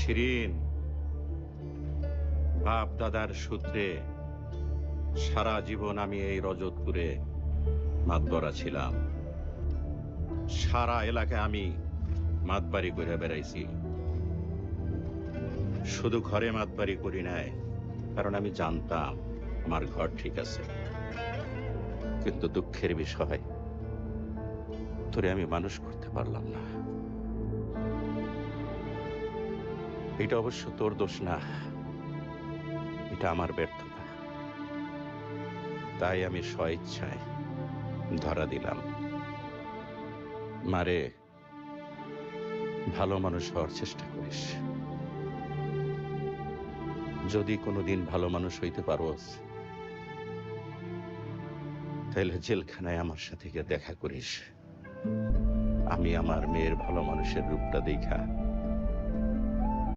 শিরিন, বাপ দাদার সূত্রে সারা জীবন আমি এই রজতপুরে মাতবরা ছিলাম। সারা এলাকায় আমি মাতবাড়ি করে বেড়াইছি। শুধু ঘরে মাতবাড়ি করি নাই, কারণ আমি জানতাম আমার ঘর ঠিক আছে। কিন্তু দুঃখের বিষয়, তোরে আমি মানুষ করতে পারলাম না। এটা অবশ্য তোর দোষ না, এটা আমার ব্যর্থতা। তাই আমি স্বইচ্ছায় ধরা দিলাম। মারে, ভালো মানুষ হওয়ার চেষ্টা করিস। যদি কোনোদিন ভালো মানুষ হইতে পারোস, তাহলে জেলখানায় আমার সাথে গিয়ে দেখা করিস। আমি আমার মেয়ের ভালো মানুষের রূপটা দেখা